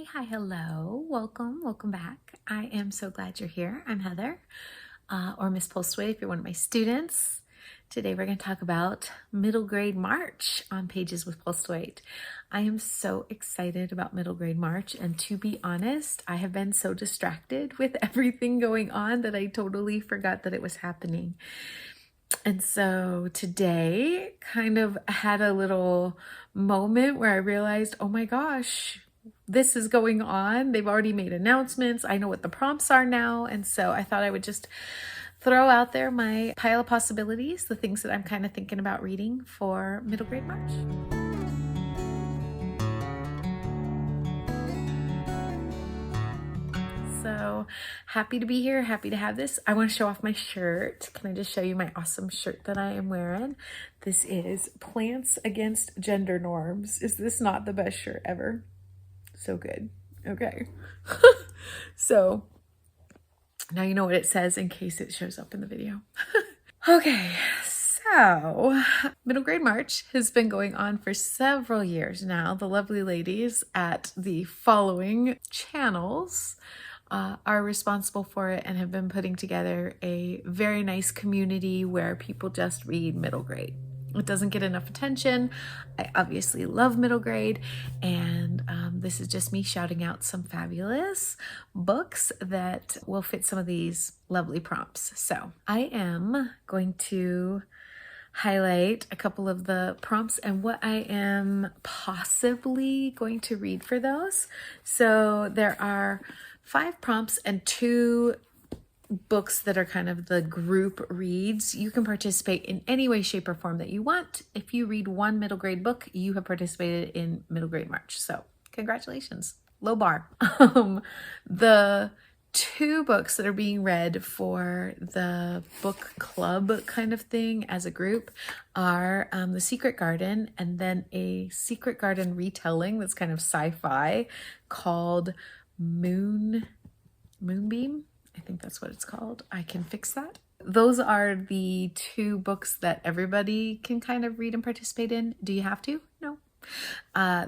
Hi, hello. Welcome back. I am so glad you're here. I'm Heather, or Miss Postway if you're one of my students. Today we're going to talk about middle grade March on Pages with Postway. I am so excited about middle grade March, and to be honest, I have been so distracted with everything going on that I totally forgot that it was happening. And so today kind of had a little moment where I realized, oh my gosh, this is going on. They've already made announcements. I know what the prompts are now. And so I thought I would just throw out there my pile of possibilities, the things that I'm kind of thinking about reading for middle grade March. So happy to be here, happy to have this. I want to show off my shirt. Can I just show you my awesome shirt that I am wearing? This is Plants Against Gender Norms. Is this not the best shirt ever? So good. Okay. So now you know what it says in case it shows up in the video. Okay, so middle grade March has been going on for several years now. The lovely ladies at the following channels are responsible for it and have been putting together a very nice community where people just read middle grade. It doesn't get enough attention. I obviously love middle grade, and this is just me shouting out some fabulous books that will fit some of these lovely prompts. So I am going to highlight a couple of the prompts and what I am possibly going to read for those. So there are 5 prompts and 2 books that are kind of the group reads. You can participate in any way, shape, or form that you want. If you read one middle grade book, you have participated in middle grade March. So congratulations, low bar. The 2 books that are being read for the book club kind of thing as a group are The Secret Garden, and then a Secret Garden retelling that's kind of sci-fi called Moonbeam. I think that's what it's called. I can fix that. Those are the 2 books that everybody can kind of read and participate in. Do you have to? No.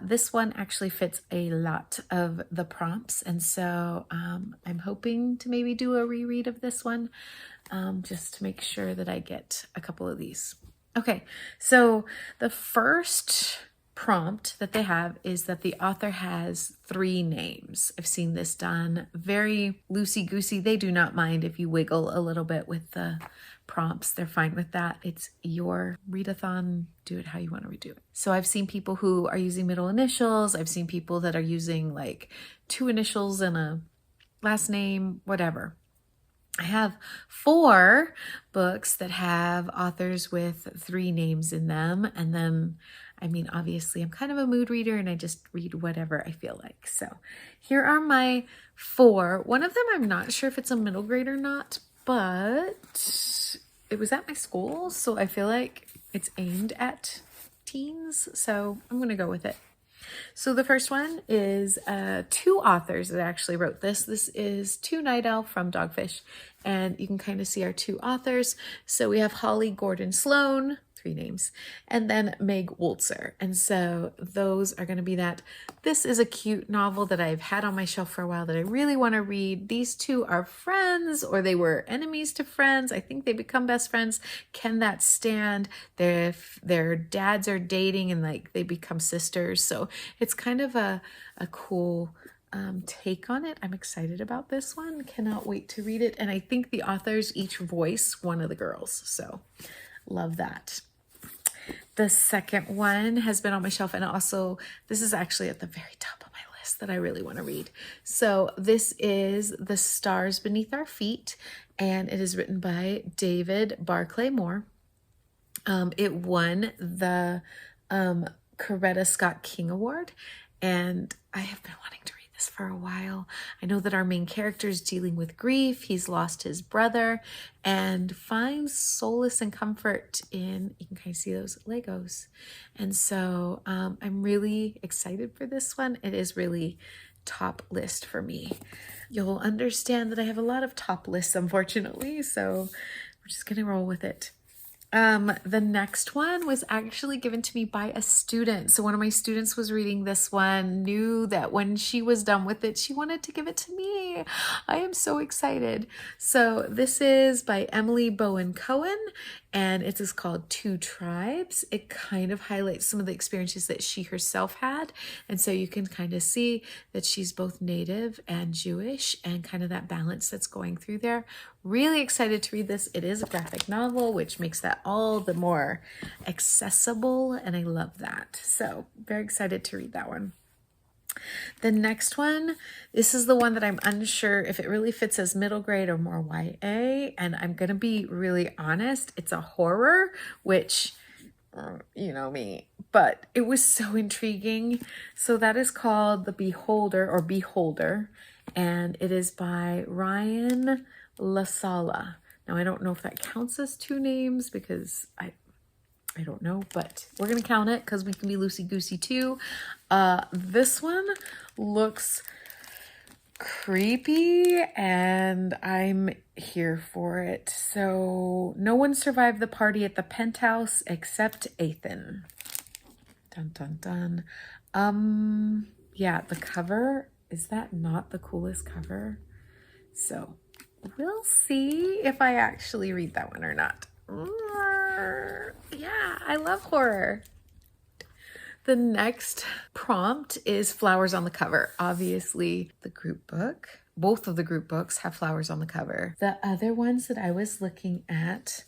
This one actually fits a lot of the prompts, and so I'm hoping to maybe do a reread of this one just to make sure that I get a couple of these. Okay, so the first prompt that they have is that the author has 3 names. I've seen this done very loosey-goosey. They do not mind if you wiggle a little bit with the prompts. They're fine with that. It's your readathon. Do it how you want to redo it. So I've seen people who are using middle initials. I've seen people that are using like 2 initials and a last name, whatever. I have 4 books that have authors with 3 names in them. And then, I mean, obviously I'm kind of a mood reader and I just read whatever I feel like. So here are my 4. One of them, I'm not sure if it's a middle grade or not, but it was at my school. So I feel like it's aimed at teens. So I'm going to go with it. So the first one is 2 authors that actually wrote this. This is To Night Owl from Dogfish, and you can kind of see our 2 authors. So we have Holly Gordon Sloan, 3 names, and then Meg Woltzer. And so those are going to be that. This is a cute novel that I've had on my shelf for a while that I really want to read. These 2 are friends, or they were enemies to friends. I think they become best friends. Can that stand? If their dads are dating and like they become sisters. So it's kind of a cool take on it. I'm excited about this one. Cannot wait to read it. And I think the authors each voice one of the girls. So love that. The second one has been on my shelf, and also this is actually at the very top of my list that I really want to read. So this is The Stars Beneath Our Feet, and it is written by David Barclay Moore. It won the Coretta Scott King Award, and I have been wanting to read this for a while. I know that our main character is dealing with grief. He's lost his brother and finds solace and comfort in, you can kind of see those Legos. And so I'm really excited for this one. It is really top list for me. You'll understand that I have a lot of top lists, unfortunately, so we're just gonna roll with it. The next one was actually given to me by a student. So one of my students was reading this one, knew that when she was done with it, she wanted to give it to me. I am so excited. So this is by Emily Bowen Cohen, and it is called Two Tribes. It kind of highlights some of the experiences that she herself had. And so you can kind of see that she's both Native and Jewish, and kind of that balance that's going through there. Really excited to read this. It is a graphic novel, which makes that all the more accessible, and I love that. So very excited to read that one. The next one, this is the one that I'm unsure if it really fits as middle grade or more YA, and I'm going to be really honest. It's a horror, which, you know me, but it was so intriguing. So that is called The Beholder, or Beholder, and it is by Ryan LaSala. Now, I don't know if that counts as two names because I don't know, but we're going to count it because we can be loosey-goosey too. This one looks creepy and I'm here for it. So, no one survived the party at the penthouse except Ethan. Dun, dun, dun. Yeah, the cover, is that not the coolest cover? So, we'll see if I actually read that one or not. Yeah, I love horror. The next prompt is flowers on the cover. Obviously, the group book, both of the group books have flowers on the cover. The other ones that I was looking at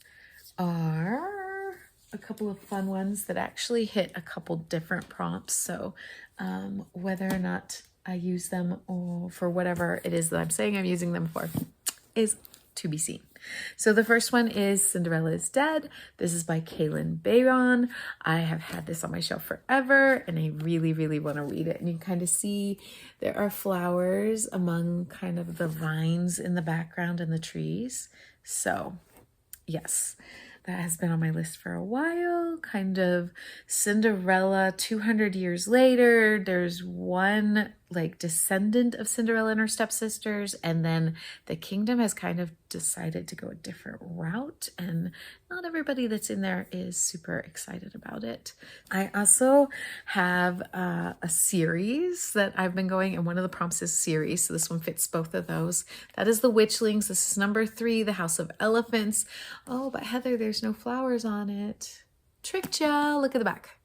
are a couple of fun ones that actually hit a couple different prompts. So whether or not I use them or for whatever it is that I'm saying I'm using them for is to be seen. So the first one is Cinderella is Dead. This is by Kaylin Bayron. I have had this on my shelf forever and I really, really want to read it. And you can kind of see there are flowers among kind of the vines in the background and the trees. So yes, that has been on my list for a while. Kind of Cinderella 200 years later. There's one like descendant of Cinderella and her stepsisters, and then the kingdom has kind of decided to go a different route, and not everybody that's in there is super excited about it. I also have a series that I've been going, and one of the prompts is series, so this one fits both of those. That is The Witchlings. This is number 3, The House of Elephants. Oh, but Heather, there's no flowers on it. Tricked ya. Look at the back.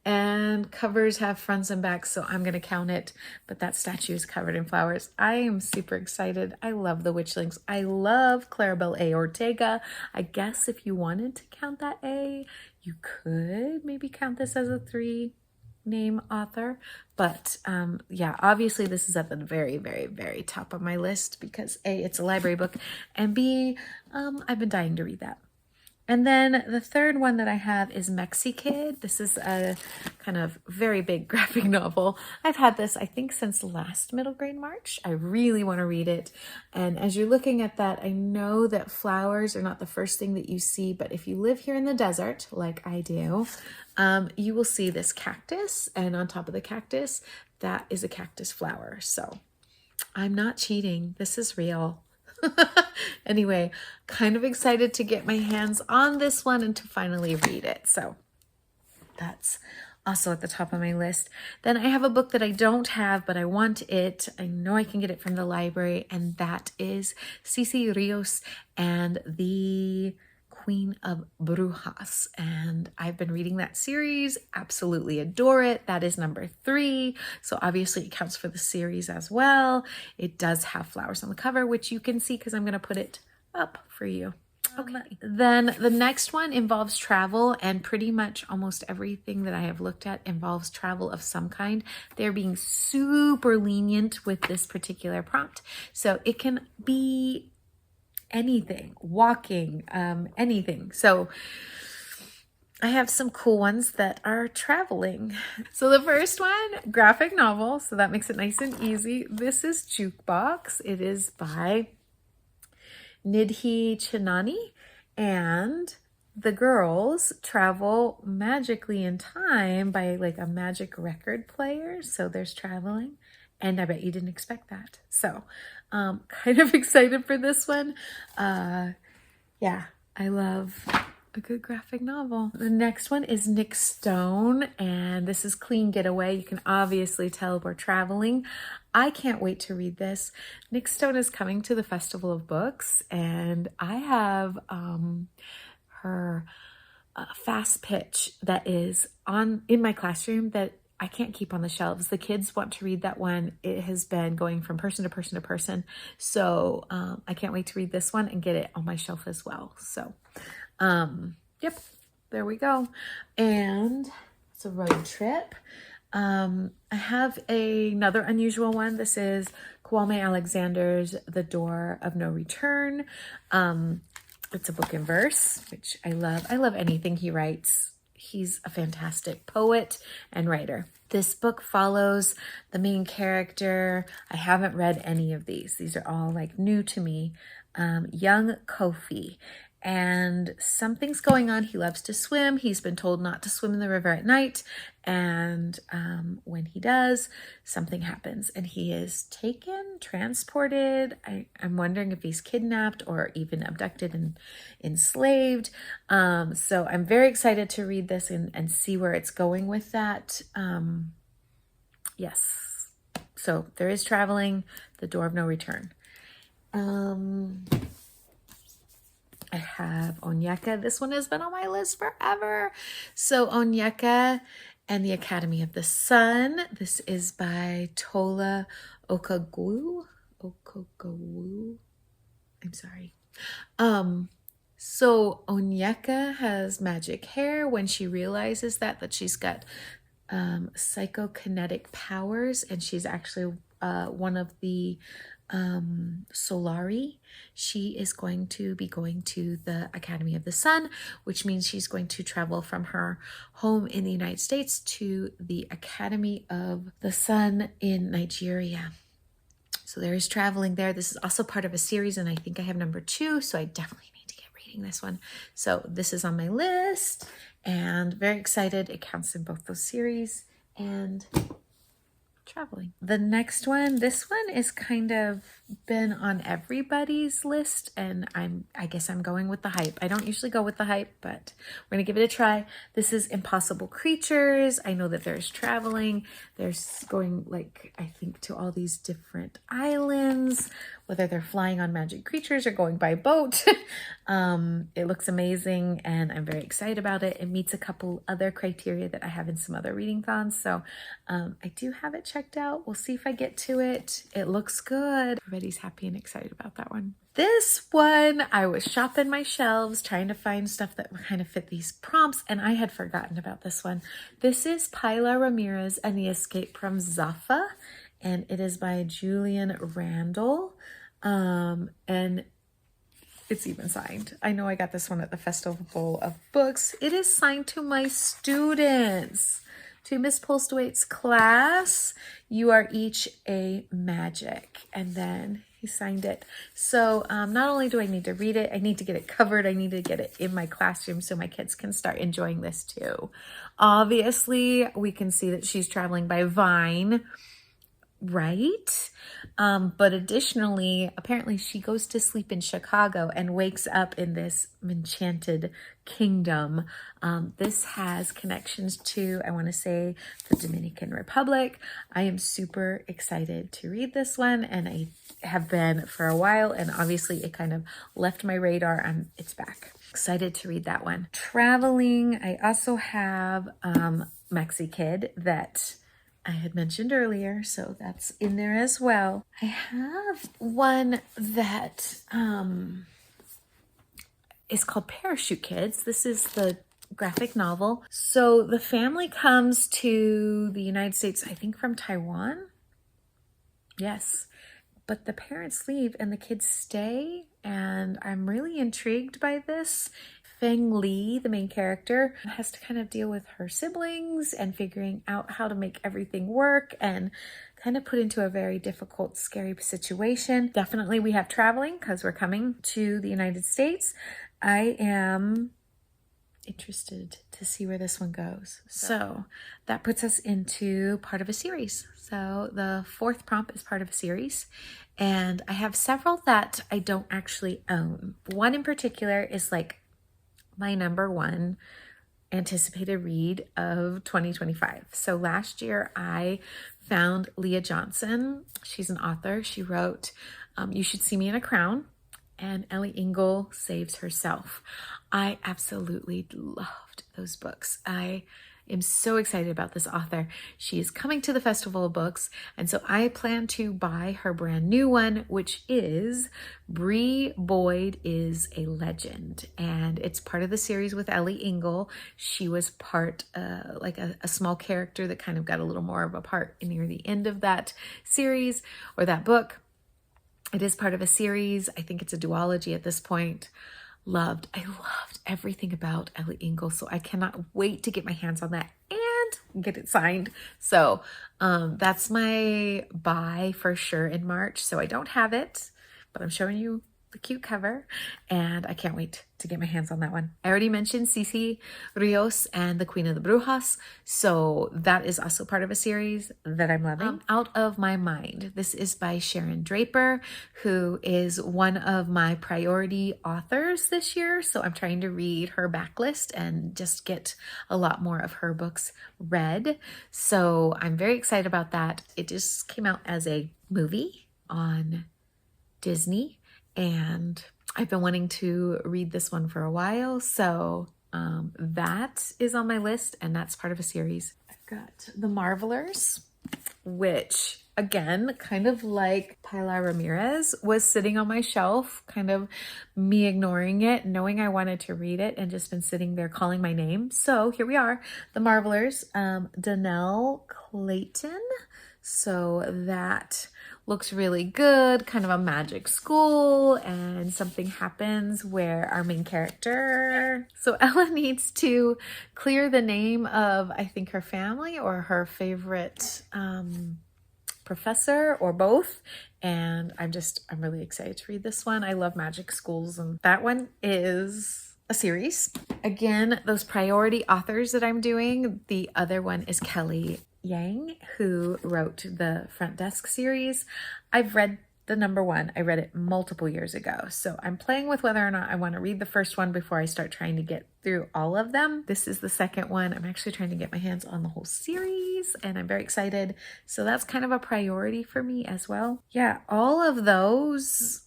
And covers have fronts and backs, so I'm going to count it. But that statue is covered in flowers. I am super excited. I love The Witchlings. I love Claribel A. Ortega. I guess if you wanted to count that A, you could maybe count this as a 3-name author. But yeah, obviously this is at the very, very, very top of my list because A, it's a library book, and B, I've been dying to read that. And then the third one that I have is Mexikid. This is a kind of very big graphic novel. I've had this, I think, since last middle grade March. I really want to read it. And as you're looking at that, I know that flowers are not the first thing that you see, but if you live here in the desert, like I do, you will see this cactus. And on top of the cactus, that is a cactus flower. So I'm not cheating. This is real. Anyway, kind of excited to get my hands on this one and to finally read it. So that's also at the top of my list. Then I have a book that I don't have, but I want it. I know I can get it from the library, and that is Cici Rios and the Queen of Brujas, and I've been reading that series, absolutely adore it. That is number 3, so obviously it counts for the series as well. It does have flowers on the cover, which you can see because I'm going to put it up for you. Okay, then the next one involves travel, and pretty much almost everything that I have looked at involves travel of some kind. They're being super lenient with this particular prompt, so it can be anything, walking, anything. So I have some cool ones that are traveling. So the first one, graphic novel. So that makes it nice and easy. This is Jukebox. It is by Nidhi Chinani, and the girls travel magically in time by like a magic record player. So there's traveling. And I bet you didn't expect that. So kind of excited for this one. Yeah, I love a good graphic novel. The next one is Nick Stone, and this is Clean Getaway. You can obviously tell we're traveling. I can't wait to read this. Nick Stone is coming to the Festival of Books, and I have her fast pitch that is in my classroom that I can't keep on the shelves. The kids want to read that one. It has been going from person to person to person. So I can't wait to read this one and get it on my shelf as well. So yep, there we go. And it's a road trip. I have another unusual one. This is Kwame Alexander's The Door of No Return. It's a book in verse, which I love. I love anything he writes. He's a fantastic poet and writer. This book follows the main character. I haven't read any of these. These are all like new to me. Young Kofi. And something's going on. He loves to swim. He's been told not to swim in the river at night. And when he does, something happens. And he is taken, transported. I'm wondering if he's kidnapped or even abducted and enslaved. So I'm very excited to read this and see where it's going with that. Yes. So there is traveling, The Door of No Return. I have Onyeka. This one has been on my list forever. So Onyeka and the Academy of the Sun. This is by Tola Okogwu. I'm sorry. So Onyeka has magic hair. When she realizes that she's got psychokinetic powers, and she's actually one of the Solari. She is going to be going to the Academy of the Sun, which means she's going to travel from her home in the United States to the Academy of the Sun in Nigeria. So there is traveling there. This is also part of a series, and I think I have number 2, so I definitely need to get reading this one. So this is on my list, and very excited. It counts in both those series and traveling. The next one, this one is kind of been on everybody's list, and I guess I'm going with the hype. I don't usually go with the hype, but we're gonna give it a try. This is Impossible Creatures. I know that there's traveling. There's going, like, I think to all these different islands, whether they're flying on magic creatures or going by boat. It looks amazing, and I'm very excited about it. It meets a couple other criteria that I have in some other reading thons, so I do have it checked out. We'll see if I get to it. It looks good. Everybody's happy and excited about that one. This one, I was shopping my shelves trying to find stuff that would kind of fit these prompts, and I had forgotten about this one. This is Paila Ramirez and the Escape from Zaffa, and it is by Julian Randall, and it's even signed. I know I got this one at the Festival of Books. It is signed to my students. To Miss Postwaite's class, you are each a magic. And then he signed it. So not only do I need to read it, I need to get it covered. I need to get it in my classroom so my kids can start enjoying this too. Obviously, we can see that she's traveling by vine, right? But additionally, apparently she goes to sleep in Chicago and wakes up in this enchanted kingdom. This has connections to, I want to say, the Dominican Republic. I am super excited to read this one, and I have been for a while, and obviously it kind of left my radar. It's back. Excited to read that one. Traveling, I also have Maxi Kid that I had mentioned earlier, so that's in there as well. I have one that is called Parachute Kids. This is the graphic novel. So the family comes to the United States, I think from Taiwan. Yes, but the parents leave and the kids stay, and I'm really intrigued by this. Feng Li, the main character, has to kind of deal with her siblings and figuring out how to make everything work, and kind of put into a very difficult, scary situation. Definitely we have traveling because we're coming to the United States. I am interested to see where this one goes. So that puts us into part of a series. So the 4th prompt is part of a series, and I have several that I don't actually own. One in particular is like my number one anticipated read of 2025. So last year I found Leah Johnson. She's an author. She wrote You Should See Me in a Crown and Ellie Engel Saves Herself. I absolutely loved those books. I am so excited about this author. She is coming to the Festival of Books, and so I plan to buy her brand new one, which is Bree Boyd is a Legend, and it's part of the series with Ellie Engel. She was part, like a small character that kind of got a little more of a part near the end of that series or that book. It is part of a series. I think it's a duology at this point. I loved everything about Ellie Engel, so I cannot wait to get my hands on that and get it signed. So that's my buy for sure in March. So I don't have it, but I'm showing you the cute cover, and I can't wait to get my hands on that one. I already mentioned Cici Rios and the Queen of the Brujas, so that is also part of a series that I'm loving. Out of My Mind. This is by Sharon Draper, who is one of my priority authors this year, so I'm trying to read her backlist and just get a lot more of her books read. So I'm very excited about that. It just came out as a movie on Disney, and I've been wanting to read this one for a while, so that is on my list, and that's part of a series. I've got The Marvelers, which, again, kind of like Pilar Ramirez, was sitting on my shelf, kind of me ignoring it, knowing I wanted to read it, and just been sitting there calling my name. So here we are, The Marvelers, Donnell Clayton. So that looks really good, kind of a magic school, and something happens where our main character, so Ella needs to clear the name of, I think, her family or her favorite professor or both. And I'm really excited to read this one. I love magic schools, and that one is a series. Again, those priority authors that I'm doing, the other one is Kelly Yang, who wrote the Front Desk series. I've read the number one. I read it multiple years ago. So I'm playing with whether or not I want to read the first one before I start trying to get through all of them. This is the second one. I'm actually trying to get my hands on the whole series, and I'm very excited. So that's kind of a priority for me as well. Yeah, all of those,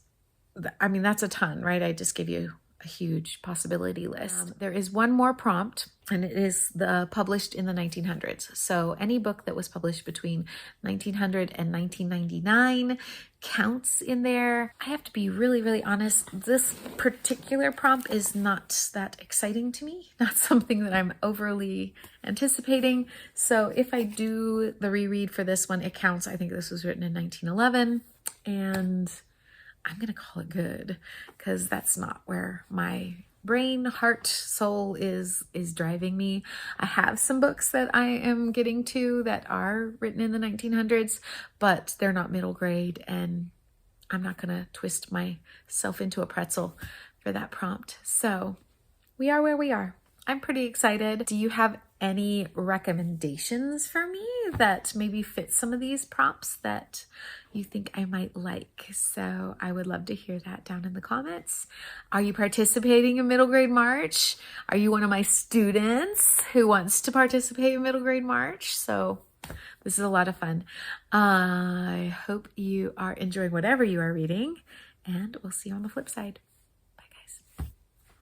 I mean, that's a ton, right? I just give you a huge possibility list. There is one more prompt, and it is the published in the 1900s. So any book that was published between 1900 and 1999 counts in there. I have to be really, really honest. This particular prompt is not that exciting to me. Not something that I'm overly anticipating. So if I do the reread for this one, it counts. I think this was written in 1911, and I'm going to call it good, because that's not where my brain, heart, soul is driving me. I have some books that I am getting to that are written in the 1900s, but they're not middle grade, and I'm not going to twist myself into a pretzel for that prompt. So we are where we are. I'm pretty excited. Do you have any recommendations for me that maybe fit some of these prompts that you think I might like? So I would love to hear that down in the comments. Are you participating in Middle Grade March? Are you one of my students who wants to participate in Middle Grade March? So this is a lot of fun. I hope you are enjoying whatever you are reading, and we'll see you on the flip side.